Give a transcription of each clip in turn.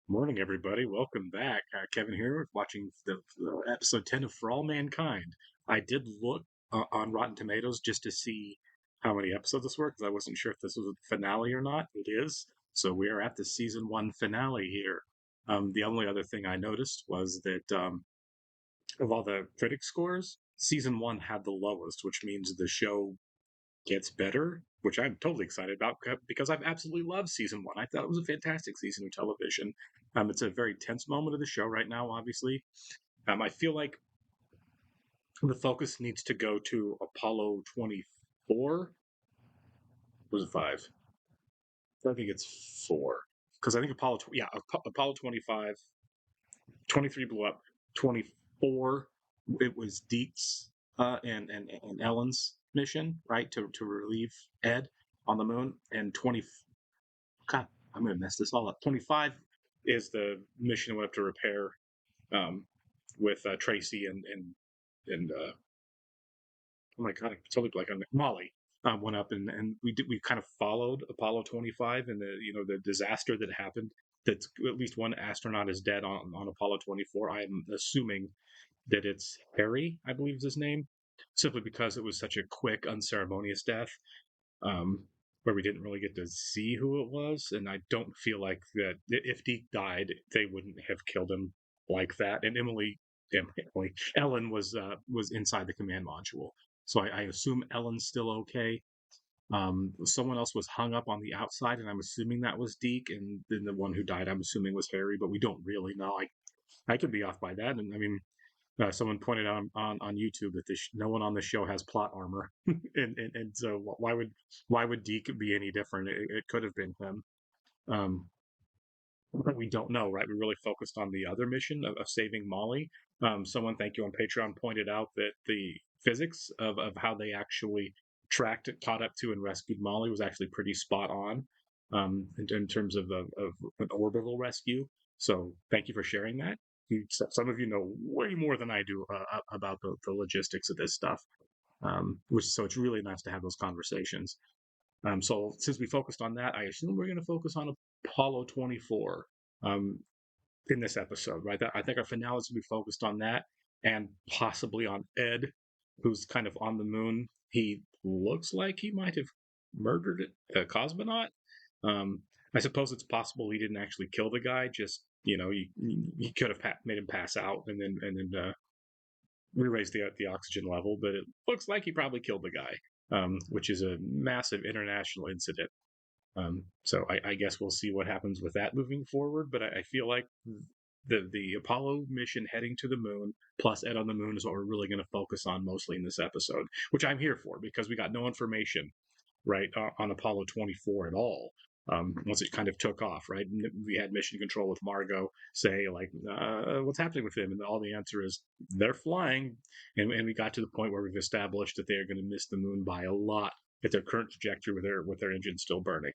Morning, everybody. Welcome back. Kevin here, watching the episode 10 of For All Mankind. I did look on Rotten Tomatoes just to see how many episodes this were because I wasn't sure if this was a finale or not. It is. So we are at the season one finale here. The only other thing I noticed was that of all the critic scores, season one had the lowest, which means the show gets better, which I'm totally excited about because I've absolutely loved season one. I thought it was a fantastic season of television. It's a very tense moment of the show right now, obviously. I feel like the focus needs to go to Apollo 24. Was it five? I think it's four. Because I think Apollo 25, 23 blew up. 24, it was Deke's and Ellen's mission, right, to relieve Ed on the moon. And 20, God, I'm going to mess this all up. 25 is the mission we have to repair um, with Tracy and oh my God, I totally like on Molly. Went up and we kind of followed Apollo 25 and the disaster that happened. That at least one astronaut is dead on Apollo 24. I'm assuming that it's Harry, I believe is his name, simply because it was such a quick, unceremonious death, um, where we didn't really get to see who it was. And I don't feel like that if Deke died, they wouldn't have killed him like that. And Ellen was inside the command module, so I assume Ellen's still okay. Someone else was hung up on the outside, and I'm assuming that was Deke, and then the one who died, I'm assuming was Harry, but we don't really know. I could be off by that, and I mean, someone pointed out on YouTube that no one on the show has plot armor, and so why would Deke be any different? It could have been him, but we don't know, right? We really focused on the other mission of saving Molly. Someone, thank you on Patreon, pointed out that the physics of how they actually caught up to, and rescued Molly was actually pretty spot on, in terms of an orbital rescue. So thank you for sharing that. Some of you know way more than I do about the logistics of this stuff. So it's really nice to have those conversations. So since we focused on that, I assume we're going to focus on Apollo 24 um, in this episode, right? I think our finale is going to be focused on that and possibly on Ed, who's kind of on the moon. He looks like he might have murdered a cosmonaut. Um, I suppose it's possible he didn't actually kill the guy. Just he could have made him pass out and then re-raise the oxygen level. But it looks like he probably killed the guy, which is a massive international incident. So I guess we'll see what happens with that moving forward. But I feel like the Apollo mission heading to the moon plus Ed on the moon is what we're really going to focus on mostly in this episode, which I'm here for because we got no information right on Apollo 24 at all. Once it kind of took off, right? We had mission control with Margot say like, "What's happening with him?" And all the answer is they're flying, and we got to the point where we've established that they are going to miss the moon by a lot at their current trajectory with their engine still burning.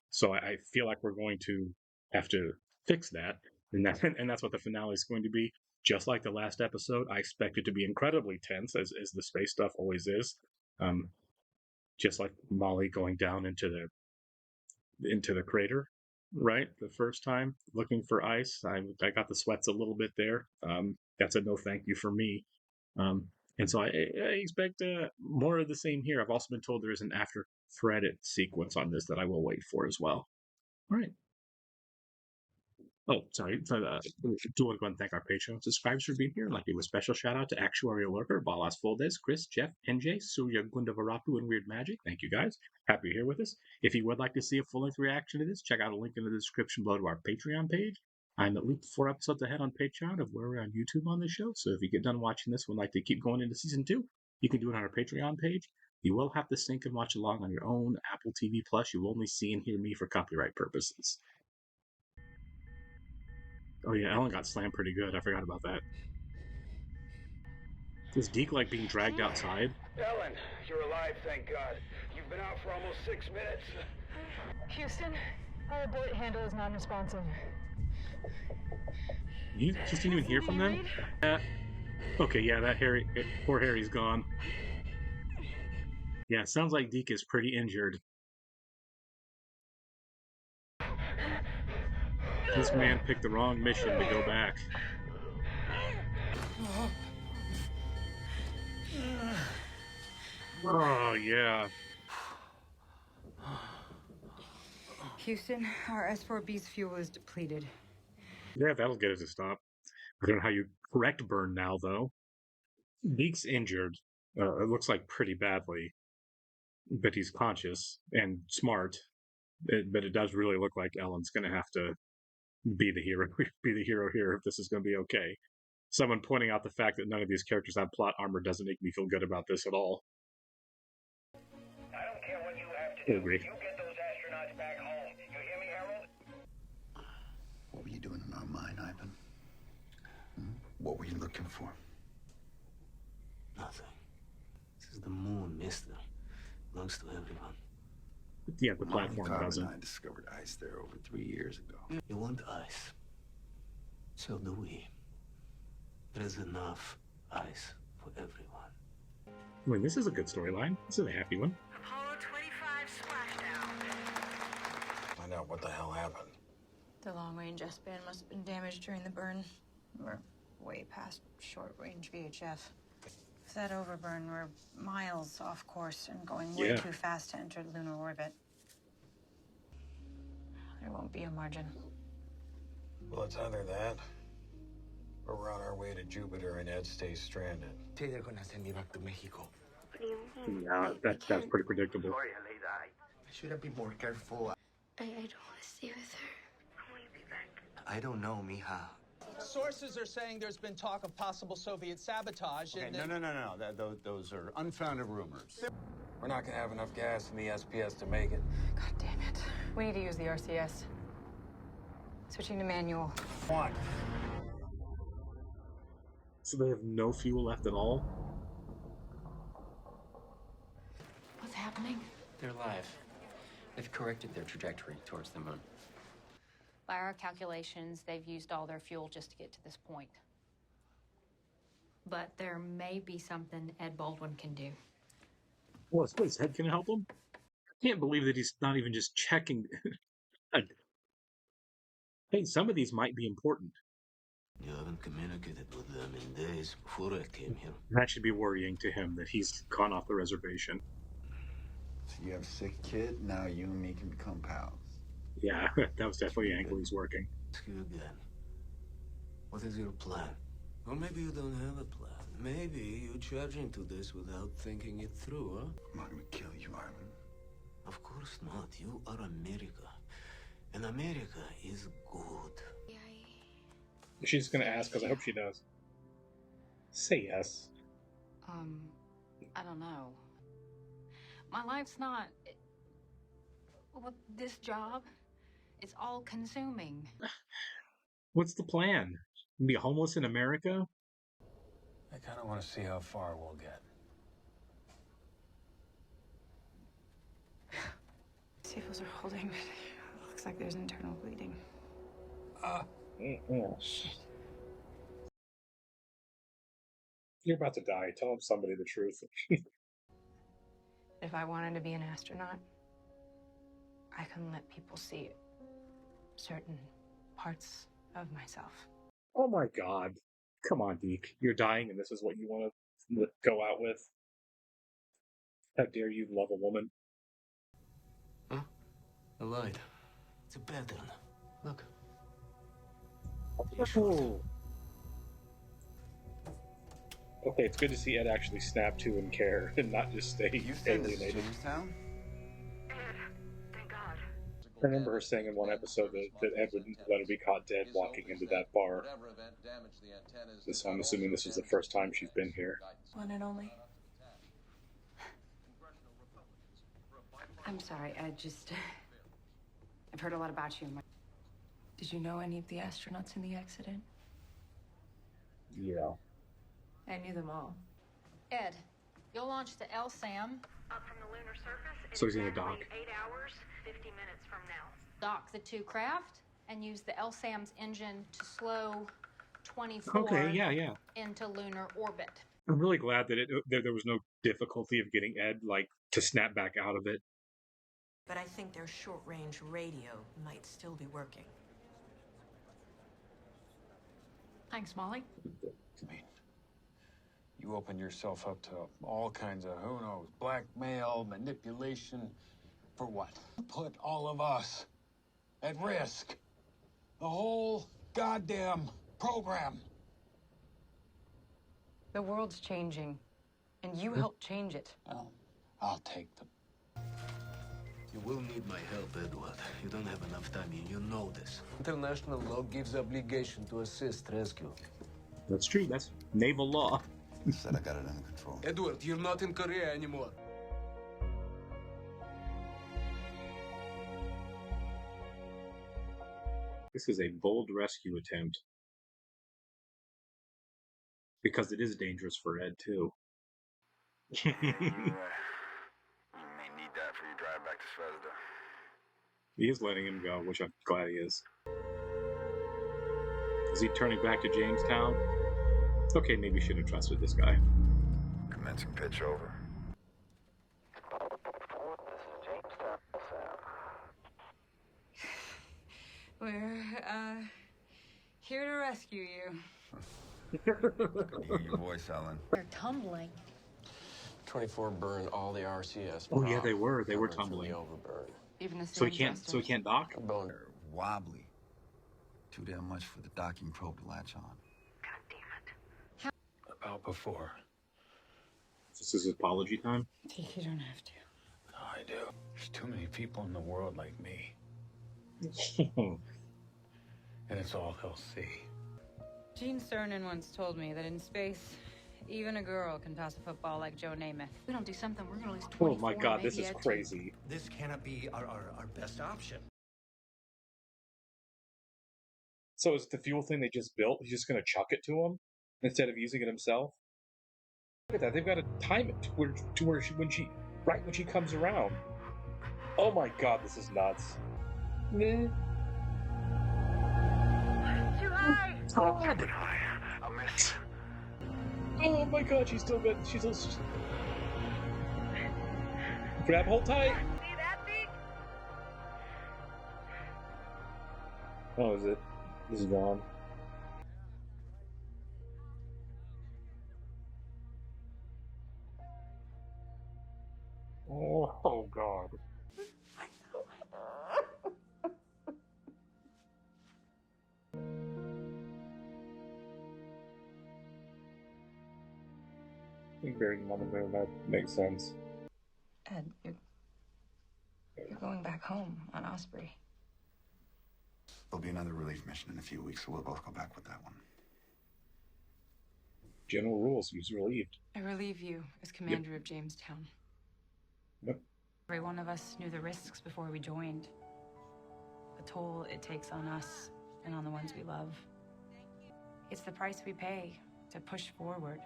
So I feel like we're going to have to fix that, and that's what the finale is going to be. Just like the last episode, I expect it to be incredibly tense, as the space stuff always is. Um, just like Molly going down into the crater, right? The first time looking for ice, I got the sweats a little bit there. That's a no thank you for me. Um, and so I expect more of the same here. I've also been told there is an after credit sequence on this that I will wait for as well. All right. Oh, sorry. Do want to go and thank our Patreon subscribers for being here. I'd like to give a special shout out to Actuarial Lurker, Balas Foldes, Chris, Jeff, NJ, Surya Gundavarapu, and Weird Magic. Thank you guys. Happy you're here with us. If you would like to see a full length reaction to this, check out a link in the description below to our Patreon page. I'm at least 4 episodes ahead on Patreon of where we're on YouTube on this show. So if you get done watching this and would like to keep going into season 2, you can do it on our Patreon page. You will have to sync and watch along on your own Apple TV Plus. You will only see and hear me for copyright purposes. Oh yeah, Ellen got slammed pretty good. I forgot about that. Is Deke like being dragged outside? Ellen, you're alive, thank God. You've been out for almost 6 minutes. Houston, our abort handle is non-responsive. You just didn't even hear from them? Okay, yeah, poor Harry's gone. Yeah, sounds like Deke is pretty injured. This man picked the wrong mission to go back. Oh, yeah. Houston, our S4B's fuel is depleted. Yeah, that'll get it to stop. I don't know how you correct Burn now, though. Deke's injured. It looks like pretty badly, but he's conscious and smart. But it does really look like Ellen's going to have to be the hero, be the hero here if this is going to be okay. Someone pointing out the fact that none of these characters have plot armor doesn't make me feel good about this at all. I don't care what you have to do. Agree. You get those astronauts back home. You hear me, Harold? What were you doing in our mine, Ivan? What were you looking for? Nothing. This is the moon, mister. Belongs to everyone. Yeah, the platform Carver doesn't. and I discovered ice there over 3 years ago. You want ice? So do we. There's enough ice for everyone. I mean, this is a good storyline. This is a happy one. Apollo 25 splashdown. Find out what the hell happened. The long-range S-band must have been damaged during the burn. We're way past short-range VHF. If that overburn, we're miles off course and going way too fast to enter lunar orbit. There won't be a margin. Well, it's either that, or we're on our way to Jupiter and Ed stays stranded. They're gonna send me back to Mexico. Yeah, that's pretty predictable. Sorry, Aleida. Should I be more careful? I don't want to stay with her. When will you be back? I don't know, mija. Sources are saying there's been talk of possible Soviet sabotage. Okay, no. Those are unfounded rumors. We're not gonna have enough gas in the SPS to make it. God damn it. We need to use the RCS. Switching to manual. What? So they have no fuel left at all? What's happening? They're alive. They've corrected their trajectory towards the moon. By our calculations, they've used all their fuel just to get to this point. But there may be something Ed Baldwin can do. Well, his head can help him? I can't believe that he's not even just checking. Hey, some of these might be important. You haven't communicated with them in days before I came here. That should be worrying to him that he's gone off the reservation. So you have a sick kid, now you and me can become pals. Yeah, that was definitely the angle he's working. Ask you again. What is your plan? Or maybe you don't have a plan. Maybe you charge into this without thinking it through, huh? I'm not gonna kill you, Ivan. Of course not. You are America. And America is good. She's going to ask, because I hope she does. Say yes. I don't know. My life's not... Well, this job, it's all consuming. What's the plan? Be homeless in America? I kind of want to see how far we'll get. Staples are holding, but it looks like there's internal bleeding. Shit. You're about to die. Tell somebody the truth. If I wanted to be an astronaut, I can let people see certain parts of myself. Oh my god. Come on, Deke. You're dying and this is what you want to go out with? How dare you love a woman? Huh? I lied. It's a pattern. Look. Oh. Okay, it's good to see Ed actually snap to and care and not just stay You said this is alienated. Jamestown? Thank God. I remember her saying in one episode that Ed wouldn't let her be caught dead walking into that bar. So I'm assuming this was the first time she's been here. One and only. I'm sorry, I've heard a lot about you. Did you know any of the astronauts in the accident? Yeah. I knew them all. Ed, you'll launch the LSAM. Up from the lunar surface. So he's gonna dock. 8 hours, 50 minutes from now. Dock the two craft and use the LSAM's engine to slow 24 Okay, yeah. into lunar orbit. I'm really glad that there was no difficulty of getting Ed to snap back out of it. But I think their short-range radio might still be working. Thanks, Molly. I mean, you open yourself up to all kinds of, who knows, blackmail, manipulation. For what? Put all of us at risk. The whole goddamn program. The world's changing, and you helped change it. Well, I'll take the... You will need my help, Edward. You don't have enough time, and you know this. International law gives obligation to assist rescue. That's true. That's naval law. Said I got it under control. Edward, you're not in Korea anymore. This is a bold rescue attempt. Because it is dangerous for Ed, too. You may need that for your drive back to Zvezda. He is letting him go, which I'm glad he is. Is he turning back to Jamestown? Okay, maybe you shouldn't have trusted this guy. Commencing pitch over. We're, here to rescue you. Hear your voice, Ellen. They're tumbling. 24 burn all the RCS. Oh yeah, they were covered from tumbling. the overburn. Even the So he can't dock? Boner. Wobbly. Too damn much for the docking probe to latch on. About before. This is apology time? You don't have to. No, I do. There's too many people in the world like me. And it's all they'll see. Gene Cernan once told me that in space, even a girl can pass a football like Joe Namath. If we don't do something, we're gonna lose Oh 24. my god, this maybe is Ed, too. crazy. This cannot be our best option. So is the fuel thing they just built, he's just gonna chuck it to him instead of using it himself? Look at that, they've got to time it to where when she comes around. Oh my god, this is nuts. Meh. Too high! God. I missed. Oh my god, she's still good. She's grab hold tight. See that thing? Oh, is it? This is gone. Oh god. I think burying mom and dad, that makes sense. Ed, you're going back home on Osprey. There'll be another relief mission in a few weeks, so we'll both go back with that one. General rules, he's relieved. I relieve you as commander of Jamestown. Yep. Every one of us knew the risks before we joined. The toll it takes on us and on the ones we love. It's the price we pay to push forward,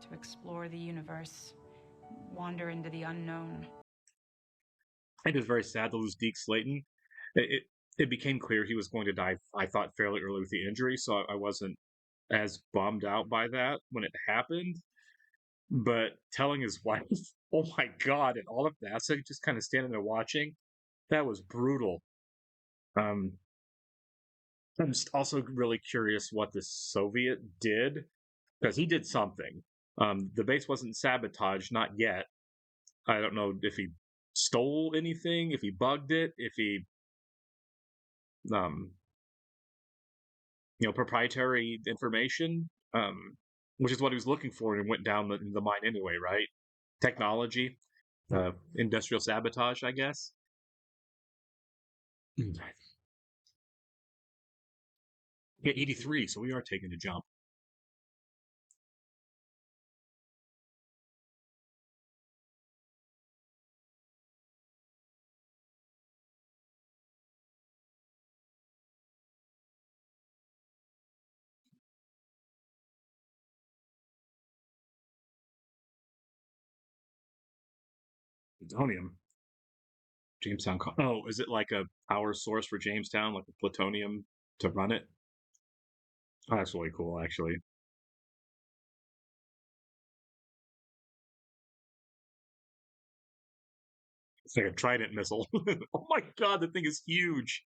to explore the universe, wander into the unknown. It is very sad to lose Deke Slayton. It became clear he was going to die, I thought, fairly early with the injury, so I wasn't as bummed out by that when it happened. But telling his wife, oh my god, and all of that, so just kind of standing there watching, that was brutal. I'm just also really curious what the Soviet did, because he did something. The base wasn't sabotaged, not yet. I don't know if he stole anything, if he bugged it, if he, proprietary information, which is what he was looking for and went down the mine anyway, right? Technology, industrial sabotage, I guess. Yeah, 83, so we are taking a jump. Plutonium. Jamestown. Oh, is it like a power source for Jamestown, like a plutonium to run it? Oh, that's really cool, actually. It's like a Trident missile. Oh my god, the thing is huge.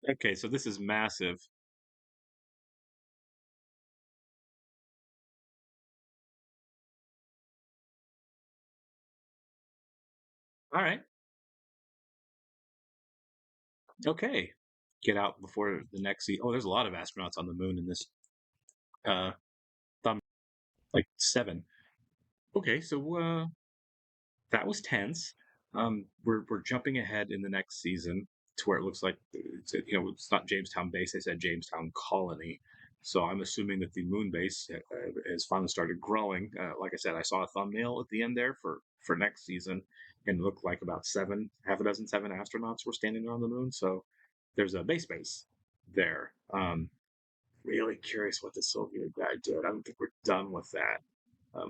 Okay, so this is massive. All right. Okay. Get out before the next season. Oh, there's a lot of astronauts on the moon in this thumb, like 7. Okay, so that was tense. We're jumping ahead in the next season to where it looks like it's not Jamestown base. They said Jamestown colony. So I'm assuming that the moon base has finally started growing. Like I said, I saw a thumbnail at the end there for next season, and it looked like about half a dozen, 7 astronauts were standing on the moon. So there's a base there. Really curious what the Soviet guy did. I don't think we're done with that.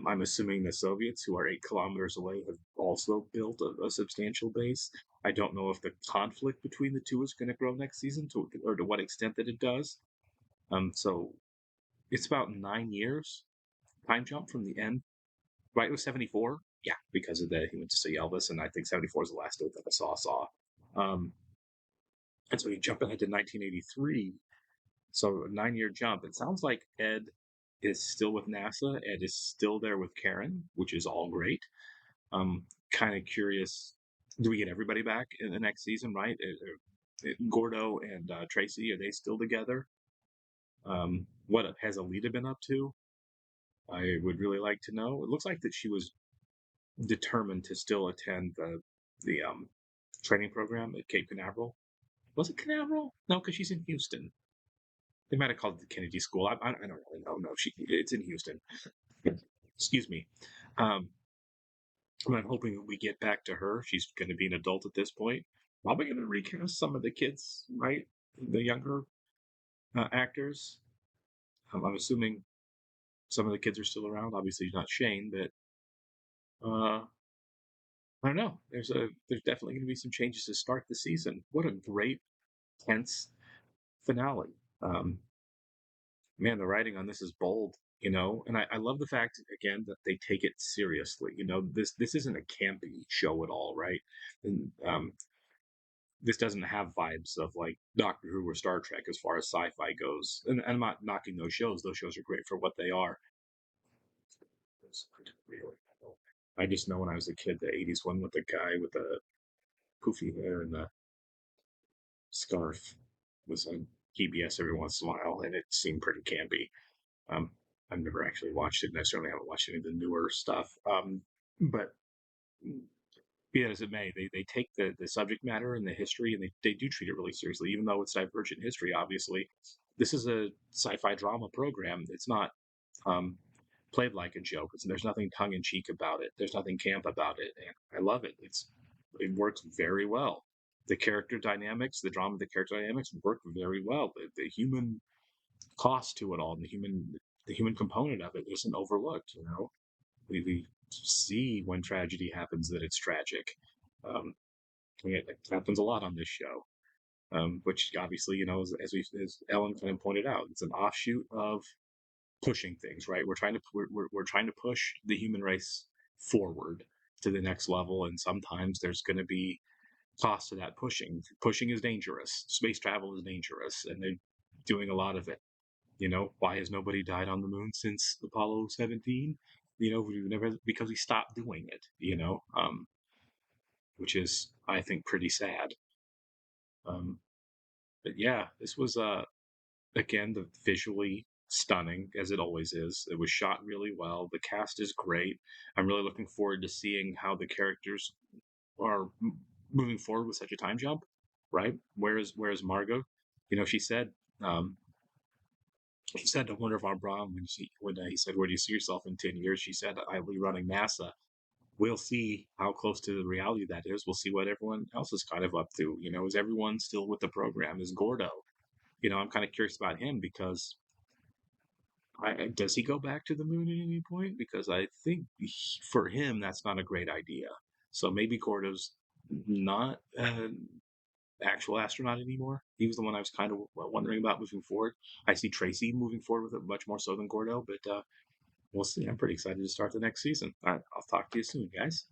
I'm assuming the Soviets, who are 8 kilometers away, have also built a substantial base. I don't know if the conflict between the two is going to grow next season, or to what extent that it does. So it's about 9 years time jump from the end. Right, it was 74. Yeah, because of he went to see Elvis, and I think 74 is the last date that I saw. And so you jump ahead to 1983. So a 9-year jump. It sounds like Ed is still with NASA. Ed is still there with Karen, which is all great. Kind of curious. Do we get everybody back in the next season? Right? Gordo and Tracy, are they still together? What has Alita been up to? I would really like to know. It looks like that she was determined to still attend the training program at Cape Canaveral. Was it Canaveral? No, because she's in Houston. They might have called it the Kennedy School. I don't really know. No, it's in Houston. Excuse me. I'm hoping we get back to her. She's going to be an adult at this point. Probably going to recast some of the kids, right? The younger actors. I'm assuming some of the kids are still around. Obviously, not Shane, but I don't know. There's definitely going to be some changes to start the season. What a great, tense finale. Man, the writing on this is bold, and I love the fact again that they take it seriously. This isn't a campy show at all, right? And this doesn't have vibes of like Doctor Who or Star Trek as far as sci-fi goes. And I'm not knocking those shows. Those shows are great for what they are. I just know when I was a kid, the 80s one with the guy with the poofy hair and the scarf was on PBS every once in a while, and it seemed pretty campy. I've never actually watched it, and I certainly haven't watched any of the newer stuff. But be that as it may, they take the subject matter and the history, and they do treat it really seriously, even though it's divergent history, obviously. This is a sci-fi drama program. It's not played like a joke. There's nothing tongue-in-cheek about it. There's nothing camp about it, and I love it. It works very well. The character dynamics, the drama, the character dynamics work very well. The human cost to it all, and the human component of it isn't overlooked. We see when tragedy happens that it's tragic. It happens a lot on this show, which obviously, as Ellen kind of pointed out, it's an offshoot of pushing things. Right, we're trying to push the human race forward to the next level, and sometimes there's going to be cost to that pushing. Pushing is dangerous. Space travel is dangerous, and they're doing a lot of it. Why has nobody died on the moon since Apollo 17? Because we stopped doing it, which is, I think, pretty sad. But yeah, this was, again, visually stunning, as it always is. It was shot really well. The cast is great. I'm really looking forward to seeing how the characters are moving forward with such a time jump, right? Where's Margot? She said, he said to Wonder von Braun when he said, "Where do you see yourself in 10 years?" She said, "I'll be running NASA." We'll see how close to the reality that is. We'll see what everyone else is kind of up to. Is everyone still with the program? Is Gordo? I'm kind of curious about him because does he go back to the moon at any point? Because I think for him, that's not a great idea. So maybe Gordo's not actual astronaut anymore. He was the one I was kind of wondering about moving forward. I see Tracy moving forward with it much more so than Gordo, but we'll see. I'm pretty excited to start the next season. All right, I'll talk to you soon, guys.